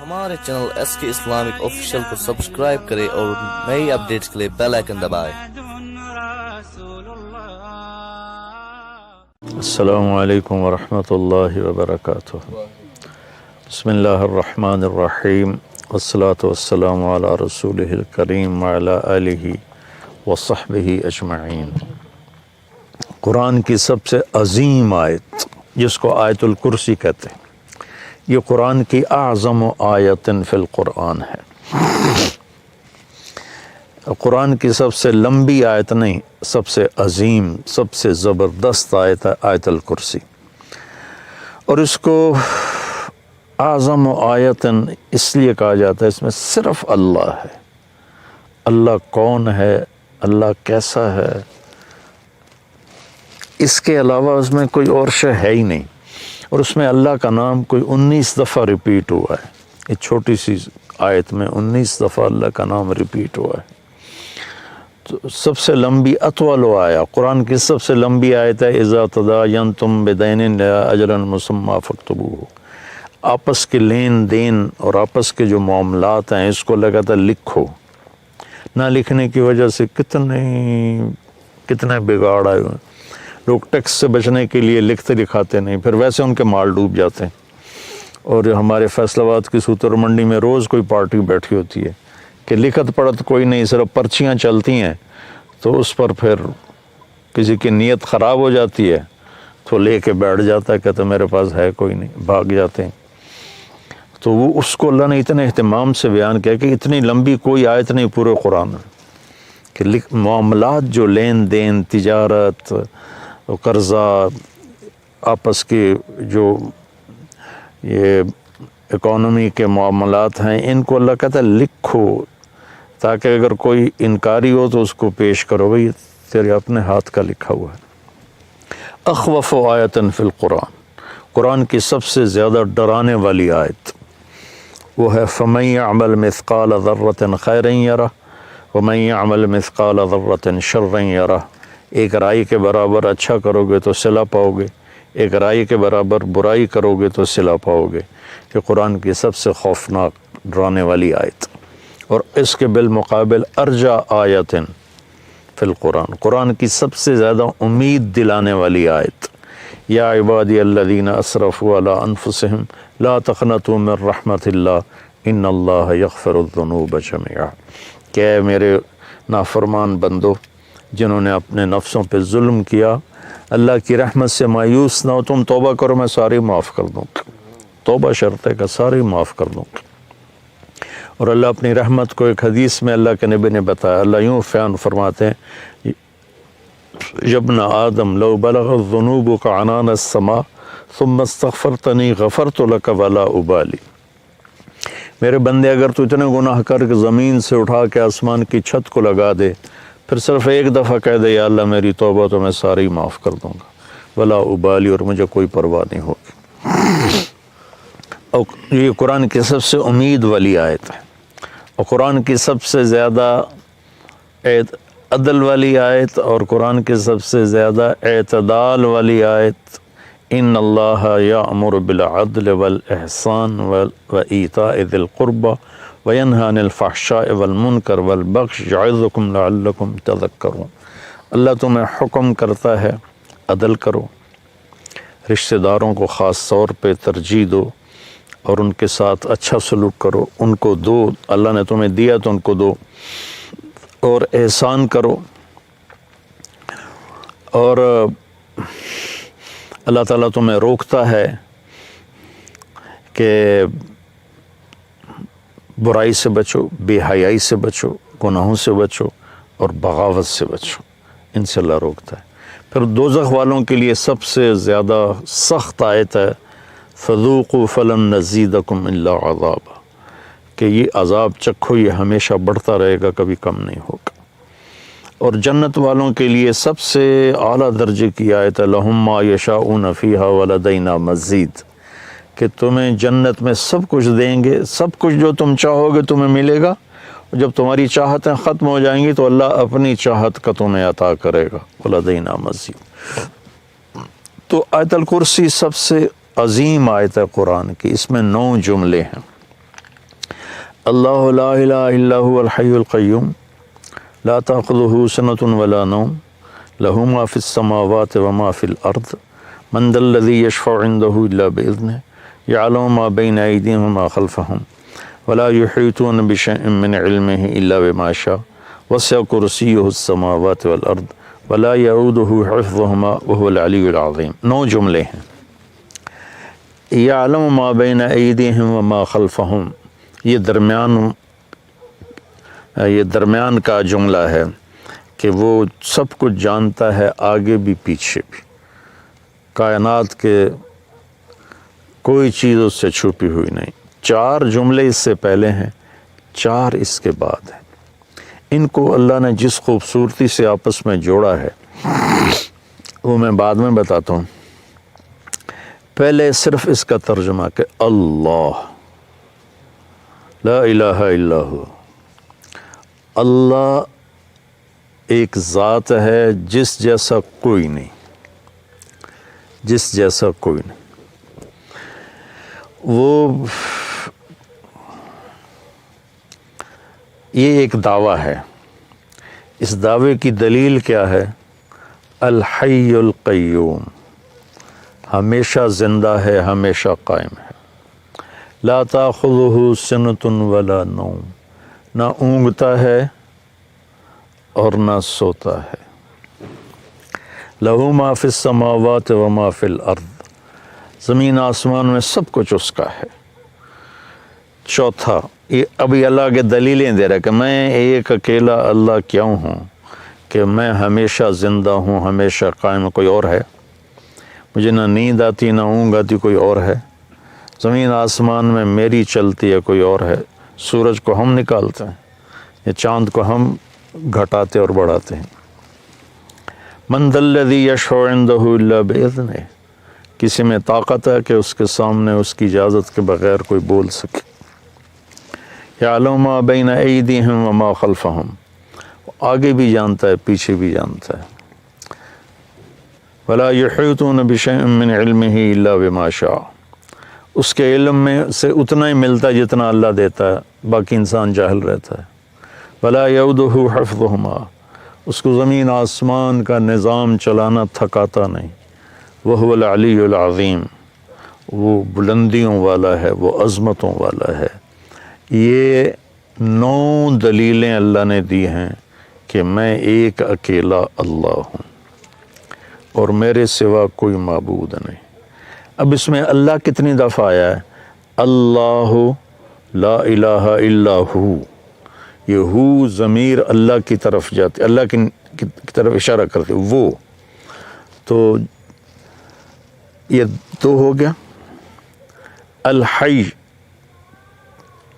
ہمارے channel S کے Islamic official کو سبسکرائب کریں اور نئی اپڈیٹس کے لیے بیل آئکن دبائیں۔ السلام علیکم ورحمۃ اللہ وبرکاتہ۔ بسم اللہ الرحمن الرحیم، والصلاة والسلام علی رسولہ الکریم وعلی آلہ وصحبہ اجمعین۔ قرآن کی سب سے عظیم آیت جس کو آیت الکرسی کہتے ہیں، یہ قرآن کی اعظم آیت فی القرآن ہے۔ قرآن کی سب سے لمبی آیت نہیں، سب سے عظیم، سب سے زبردست آیت ہے آیت الکرسی، اور اس کو اعظم آیت اس لیے کہا جاتا ہے اس میں صرف اللہ ہے۔ اللہ کون ہے، اللہ کیسا ہے، اس کے علاوہ اس میں کوئی اور شے ہے ہی نہیں، اور اس میں اللہ کا نام کوئی 19 دفعہ ریپیٹ ہوا ہے۔ یہ چھوٹی سی آیت میں 19 دفعہ اللہ کا نام ریپیٹ ہوا ہے۔ تو سب سے لمبی اطول آیا، قرآن کی سب سے لمبی آیت ہے اذا تداینتم بدین الی اجل مسمی فاکتبوہ۔ آپس کے لین دین اور آپس کے جو معاملات ہیں اس کو لگاتا لکھو۔ نہ لکھنے کی وجہ سے کتنے بگاڑ آئے ہوئے ہیں۔ لوگ ٹیکس سے بچنے کے لیے لکھتے لکھاتے نہیں، پھر ویسے ان کے مال ڈوب جاتے ہیں۔ اور ہمارے فیصل آباد کی سوتر منڈی میں روز کوئی پارٹی بیٹھی ہوتی ہے کہ لکھت پڑھت کوئی نہیں، صرف پرچیاں چلتی ہیں، تو اس پر پھر کسی کی نیت خراب ہو جاتی ہے تو لے کے بیٹھ جاتا ہے، کہتا میرے پاس ہے کوئی نہیں، بھاگ جاتے ہیں۔ تو وہ اس کو اللہ نے اتنے اہتمام سے بیان کیا کہ اتنی لمبی کوئی آیت نہیں پورے قرآن میں، کہ معاملات جو لین دین، تجارت، قرضہ، آپس کے جو یہ اکانومی کے معاملات ہیں، ان کو اللہ کہتا ہے لکھو، تاکہ اگر کوئی انکاری ہو تو اس کو پیش کرو، بھئی تیرے اپنے ہاتھ کا لکھا ہوا ہے۔ اخوف آیت فی القرآن، قرآن کی سب سے زیادہ ڈرانے والی آیت وہ ہے فَمَن يَعْمَلْ مِثْقَالَ ذَرَّةٍ خَيْرًا يَرَهُ وَمَن يَعْمَلْ مِثْقَالَ ذَرَّةٍ شَرًّا يَرَهُ۔ ایک رائی کے برابر اچھا کرو گے تو صلہ پاؤ گے، ایک رائی کے برابر برائی کرو گے تو صلہ پاؤ گے۔ کہ قرآن کی سب سے خوفناک ڈرانے والی آیت، اور اس کے بالمقابل ارجا آیت فی القرآن، قرآن کی سب سے زیادہ امید دلانے والی آیت، یا عبادی الذین اسرفوا علی انفسہم لا تقنطوا من رحمت اللہ ان اللہ یغفر الذنوب جميعا۔ کہ اے میرے نافرمان بندو جنہوں نے اپنے نفسوں پہ ظلم کیا، اللہ کی رحمت سے مایوس نہ ہو، تم توبہ کرو میں ساری معاف کر دوں گا۔ توبہ شرط ہے کہ ساری معاف کر دوں گا۔ اور اللہ اپنی رحمت کو ایک حدیث میں اللہ کے نبی نے بتایا، اللہ یوں بیان فرماتے ہیں ابن آدم لو بلغت ذنوبک عنان السماء ثم استغفرتنی غفرت لک ولا ابالی۔ میرے بندے اگر تو اتنے گناہ کر کے زمین سے اٹھا کے آسمان کی چھت کو لگا دے، پھر صرف ایک دفعہ کہہ دے یا اللہ میری توبہ، تو میں ساری معاف کر دوں گا، ولا ابالی، اور مجھے کوئی پرواہ نہیں ہوگی۔ اور یہ قرآن کی سب سے امید والی آیت ہے، اور قرآن کی سب سے زیادہ عدل والی آیت، اور قرآن کی سب سے زیادہ اعتدال والی آیت، ان اللہ یأمر بالعدل والاحسان وایتاء ذی القربى وینہی عن الفحشاء والمنکر والبغی یعظکم لعلکم تذکرون۔ اللہ تمہیں حکم کرتا ہے عدل کرو، رشتہ داروں کو خاص طور پہ ترجیح دو، اور ان کے ساتھ اچھا سلوک کرو، ان کو دو، اللہ نے تمہیں دیا تو ان کو دو، اور احسان کرو۔ اور اللہ تعالیٰ تمہیں روکتا ہے کہ برائی سے بچو، بے حیائی سے بچو، گناہوں سے بچو، اور بغاوت سے بچو، ان سے اللہ روکتا ہے۔ پھر دوزخ والوں کے لیے سب سے زیادہ سخت آیت ہے فذوقوا فلن نزیدکم الا عذابا، کہ یہ عذاب چکھو، یہ ہمیشہ بڑھتا رہے گا، کبھی کم نہیں ہوگا۔ اور جنت والوں کے لیے سب سے اعلیٰ درجے کی آیت ہے لہم ما یشاؤون فیہا ولدینا مزید، کہ تمہیں جنت میں سب کچھ دیں گے، سب کچھ جو تم چاہو گے تمہیں ملے گا، اور جب تمہاری چاہتیں ختم ہو جائیں گی تو اللہ اپنی چاہت کا تمہیں عطا کرے گا، ولدینا مزید۔ تو آیت الکرسی سب سے عظیم آیت ہے قرآن کی، اس میں 9 جملے ہیں، اللہ لا الہ الا هو الحی القیوم لا تأخذه سنة ولا نوم له ما في السماوات وما في الأرض من ذا الذي يشفع عنده إلا بإذنه يعلم ما بين أيديهم وما خلفهم ولا يحيطون بشيء من علمه إلا بما شاء وسع كرسيه السماوات والأرض ولا يؤوده حفظهما وهو العلي العظيم. 9 جملے ہیں. يعلم ما بين أيديهم وما خلفهم، یہ درمیان کا جملہ ہے کہ وہ سب کچھ جانتا ہے، آگے بھی پیچھے بھی. کائنات کے کوئی چیز اس سے چھپی ہوئی نہیں. 4 جملے اس سے پہلے ہیں، 4 اس کے بعد ہیں. ان کو اللہ نے جس خوبصورتی سے آپس میں جوڑا ہے وہ میں بعد میں بتاتا ہوں. پہلے صرف اس کا ترجمہ کہ اللہ لا الہ الا ہو، اللہ ایک ذات ہے جس جیسا کوئی نہیں، جس جیسا کوئی نہیں. وہ یہ ایک دعویٰ ہے. اس دعوے کی دلیل کیا ہے؟ الحی القیوم، ہمیشہ زندہ ہے، ہمیشہ قائم ہے. لا تاخذہ سنۃ ولا نوم، نہ اونگتا ہے اور نہ سوتا ہے. لہ ما فی السماوات و ما فی الارض، زمین آسمان میں سب کچھ اس کا ہے. چوتھا، یہ ابھی اللہ کے دلیلیں دے رہا ہے کہ میں ایک اکیلا اللہ کیوں ہوں کہ میں ہمیشہ زندہ ہوں، ہمیشہ قائم. کوئی اور ہے؟ مجھے نہ نیند آتی نہ اونگ آتی، کوئی اور ہے؟ زمین آسمان میں میری چلتی ہے، کوئی اور ہے؟ سورج کو ہم نکالتے ہیں یا چاند کو ہم گھٹاتے اور بڑھاتے ہیں. من ذا الذی یشفع عندہ الا بإذنہ، کسی میں طاقت ہے کہ اس کے سامنے اس کی اجازت کے بغیر کوئی بول سکے. یعلم ما بین ایدیہم وما خلفہم، آگے بھی جانتا ہے، پیچھے بھی جانتا ہے. ولا یحیطون بشیء من علمہ الا بما شاء، اس کے علم میں سے اتنا ہی ملتا ہے جتنا اللہ دیتا ہے، باقی انسان جاہل رہتا ہے. ولا یؤودہ حفظہما، اس کو زمین آسمان کا نظام چلانا تھکاتا نہیں. وہو العلی العظیم، وہ بلندیوں والا ہے، وہ عظمتوں والا ہے. یہ 9 دلیلیں اللہ نے دی ہیں کہ میں ایک اکیلا اللہ ہوں اور میرے سوا کوئی معبود نہیں. اب اس میں اللہ کتنی دفعہ آیا ہے؟ اللہ لا الہ الا ہو. یہ ہو ضمیر اللہ کی طرف جاتی، اللہ کی طرف اشارہ کرتے. وہ تو یہ 2 ہو گیا. الحی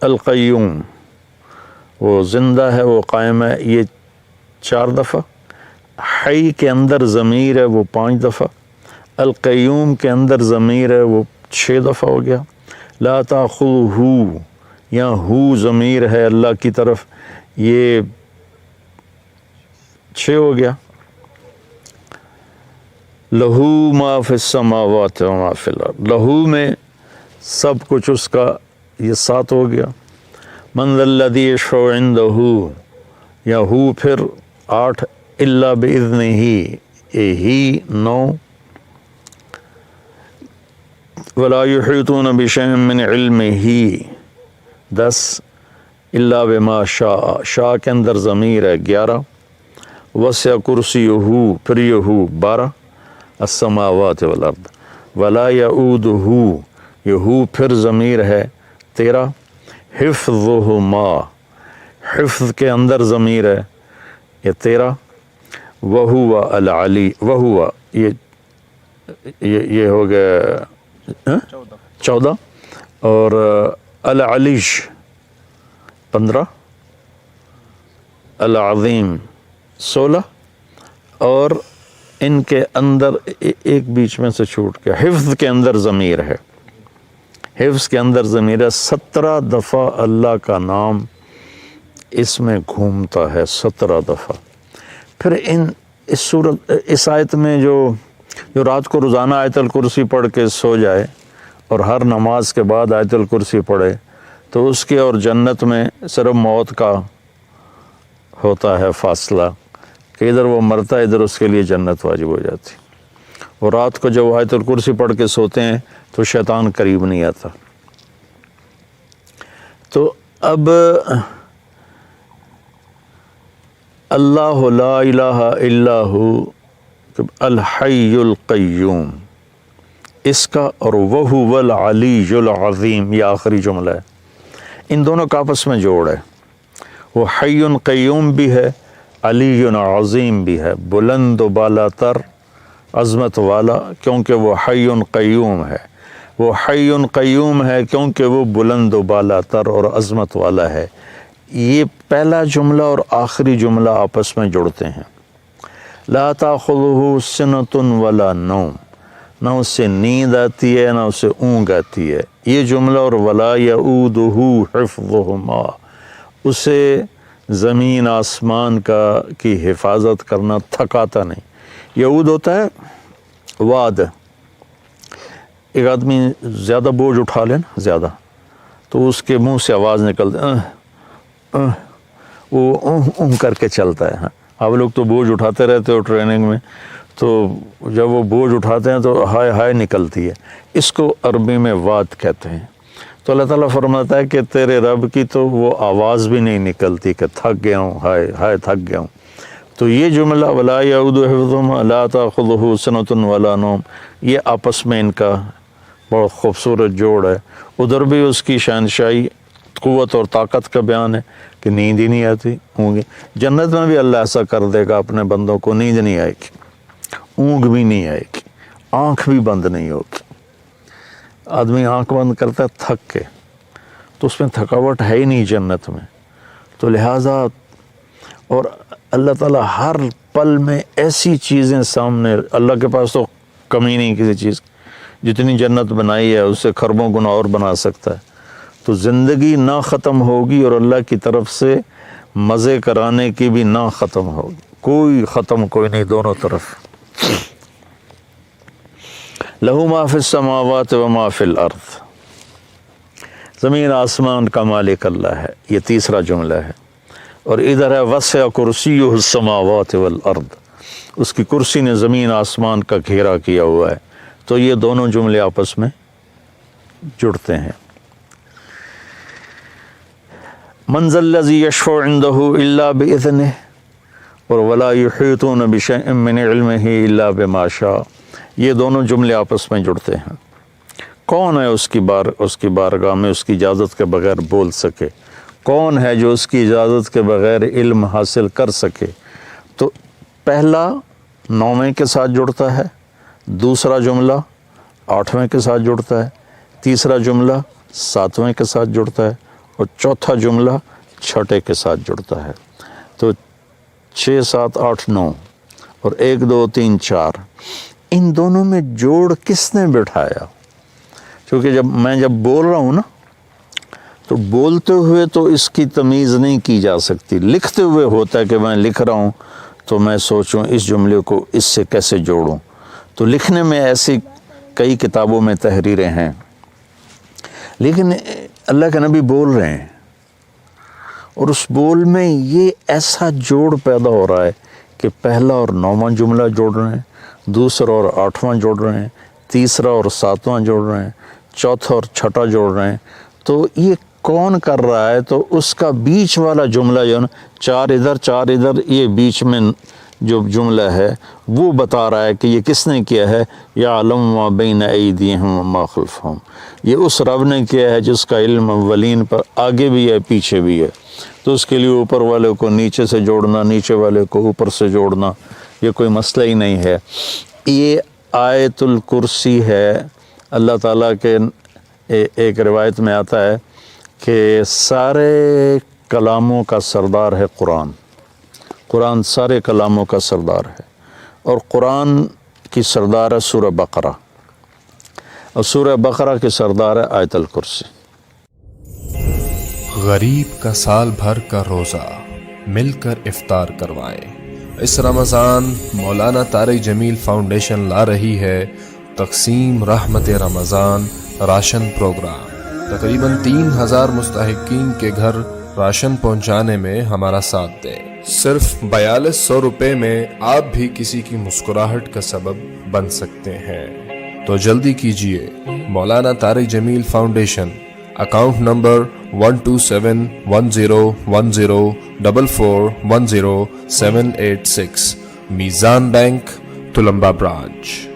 القیوم، وہ زندہ ہے، وہ قائم ہے، یہ 4 دفعہ. حی کے اندر ضمیر ہے، وہ 5 دفعہ. القیوم کے اندر ضمیر ہے، وہ 6 دفعہ ہو گیا. لا تاخذہ، یا ہو ضمیر ہے اللہ کی طرف، یہ 6 ہو گیا. لہو ما فی السماوات و ما فی الارض، لہو میں سب کچھ اس کا، یہ 7 ہو گیا. من ذا الذی یشفع عندہ، یا ہو پھر 8. الا باذنہ، ہی 9. ولا یحیطون بشیء من علمہ 10. الا بما شاء، شاء کے اندر ضمیر ہے 11. وسع کرسیہ، پھر یہ 12. السماوات والارض. ولا یؤودہ، یہ پھر ضمیر ہے 13. حفظہما، حفظ کے اندر ضمیر ہے یہ 13. وہو العلی، وہو یہ ہو گیا 14. اور العلیش 15. العظیم 16. اور ان کے اندر ایک بیچ میں سے چھوٹ گیا، حفظ کے اندر ضمیر ہے، حفظ کے اندر ضمیر ہے. 17 دفعہ اللہ کا نام اس میں گھومتا ہے، 17 دفعہ. پھر اس آیت میں جو رات کو روزانہ آیت الکرسی پڑھ کے سو جائے اور ہر نماز کے بعد آیت الکرسی پڑھے تو اس کے اور جنت میں صرف موت کا ہوتا ہے فاصلہ کہ ادھر وہ مرتا ہے، ادھر اس کے لیے جنت واجب ہو جاتی. اور رات کو جب آیت الکرسی پڑھ کے سوتے ہیں تو شیطان قریب نہیں آتا. تو اب اللہ لا الہ الا ہو الحی القیوم، اس کا اور وہو العلی العظیم، یہ آخری جملہ ہے. ان دونوں کا آپس میں جوڑ ہے. وہ حی قیوم بھی ہے، علی عظیم بھی ہے، بلند و بالا تر، عظمت والا، کیونکہ وہ حی قیوم ہے. وہ حی قیوم ہے کیونکہ وہ بلند و بالا تر اور عظمت والا ہے. یہ پہلا جملہ اور آخری جملہ آپس میں جڑتے ہیں. لا تاخذہ سنۃ ولا نوم، نہ اس سے نیند آتی ہے نہ اسے اونگ آتی ہے. یہ جملہ اور ولا یؤودہ حفظہما، اسے زمین آسمان کی حفاظت کرنا تھکاتا نہیں. یعود ہوتا ہے واد، ایک آدمی زیادہ بوجھ اٹھا لے نا زیادہ، تو اس کے منہ سے آواز نکلتی، وہ کر کے چلتا ہے. آپ لوگ تو بوجھ اٹھاتے رہتے ہو ٹریننگ میں، تو جب وہ بوجھ اٹھاتے ہیں تو ہائے ہائے نکلتی ہے. اس کو عربی میں واد کہتے ہیں. تو اللہ تعالیٰ فرماتا ہے کہ تیرے رب کی تو وہ آواز بھی نہیں نکلتی کہ تھک گیا ہوں، ہائے ہائے تھک گیا ہوں. تو یہ جملہ ولا یعودہ حفظہما لا تاخذہ سنۃ ولا نوم، یہ آپس میں ان کا بہت خوبصورت جوڑ ہے. ادھر بھی اس کی شہنشاہی، قوت اور طاقت کا بیان ہے کہ نیند ہی نہیں آتی ہوں گی. جنت میں بھی اللہ ایسا کر دے گا اپنے بندوں کو، نیند نہیں آئے گی، اونگ بھی نہیں آئے گی، آنکھ بھی بند نہیں ہوگی. آدمی آنکھ بند کرتا ہے تھک کے، تو اس میں تھکاوٹ ہے ہی نہیں جنت میں. تو لہٰذا اور اللہ تعالیٰ ہر پل میں ایسی چیزیں سامنے، اللہ کے پاس تو کمی نہیں کسی چیز، جتنی جنت بنائی ہے اس سے خربوں گنا اور بنا سکتا ہے. تو زندگی نہ ختم ہوگی اور اللہ کی طرف سے مزے کرانے کی بھی نہ ختم ہوگی، کوئی ختم کوئی نہیں، دونوں طرف. لہو ما فی السماوات و ما فی الارض، زمین آسمان کا مالک اللہ ہے، یہ تیسرا جملہ ہے. اور ادھر ہے وسع کرسیہ السماوات والارض، اس کی کرسی نے زمین آسمان کا گھیرا کیا ہوا ہے. تو یہ دونوں جملے آپس میں جڑتے ہیں. من ذا الذی یشفع عندہ الا باذنہ اور ولا یحیطون بشیء من علمہ الا بما شاء، یہ دونوں جملے آپس میں جڑتے ہیں. کون ہے اس کی بارگاہ میں اس کی اجازت کے بغیر بول سکے؟ کون ہے جو اس کی اجازت کے بغیر علم حاصل کر سکے؟ تو پہلا 9ویں کے ساتھ جڑتا ہے، دوسرا جملہ 8ویں کے ساتھ جڑتا ہے، تیسرا جملہ 7ویں کے ساتھ جڑتا ہے، اور چوتھا جملہ 6ٹے کے ساتھ جڑتا ہے. تو 6 7 8 9 اور 1 2 3 4، ان دونوں میں جوڑ کس نے بٹھایا؟ کیونکہ جب بول رہا ہوں نا، تو بولتے ہوئے تو اس کی تمیز نہیں کی جا سکتی. لکھتے ہوئے ہوتا ہے کہ میں لکھ رہا ہوں تو میں سوچوں اس جملے کو اس سے کیسے جوڑوں. تو لکھنے میں ایسی کئی کتابوں میں تحریریں ہیں، لیکن اللہ کے نبی بول رہے ہیں اور اس بول میں یہ ایسا جوڑ پیدا ہو رہا ہے کہ پہلا اور 9واں جملہ جوڑ رہے ہیں، دوسرا اور 8واں جوڑ رہے ہیں، تیسرا اور 7واں جوڑ رہے ہیں، چوتھا اور 6ٹا جوڑ رہے ہیں. تو یہ کون کر رہا ہے؟ تو اس کا بیچ والا جملہ جو ہے نا، 4 ادھر 4 ادھر، یہ بیچ میں جو جملہ ہے وہ بتا رہا ہے کہ یہ کس نے کیا ہے. یعلم ما بین ایدیہم وما خلفہم، یہ اس رب نے کیا ہے جس کا علم اولین پر آگے بھی ہے پیچھے بھی ہے. تو اس کے لیے اوپر والے کو نیچے سے جوڑنا، نیچے والے کو اوپر سے جوڑنا، یہ کوئی مسئلہ ہی نہیں ہے. یہ آیت الکرسی ہے. اللہ تعالیٰ کے ایک روایت میں آتا ہے کہ سارے کلاموں کا سردار ہے قرآن. قرآن سارے کلاموں کا سردار ہے، اور قرآن کی سردار ہے سورہ بقرہ، اور سورہ بقرہ کی سردار ہے آیت الکرسی. غریب کا سال بھر کا روزہ مل کر افطار کروائیں. اس رمضان مولانا طارق جمیل فاؤنڈیشن لا رہی ہے تقسیم رحمت رمضان راشن پروگرام. تقریباً 3000 مستحقین کے گھر راشن پہنچانے میں ہمارا ساتھ دیں۔ صرف 4200 روپے میں آپ بھی کسی کی مسکراہٹ کا سبب بن سکتے ہیں، تو جلدی کیجیے۔ مولانا طارق جمیل فاؤنڈیشن، اکاؤنٹ نمبر 1271044104786، میزان بینک، تلمبا برانچ۔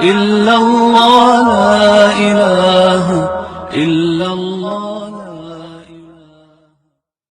إلا الله لا إله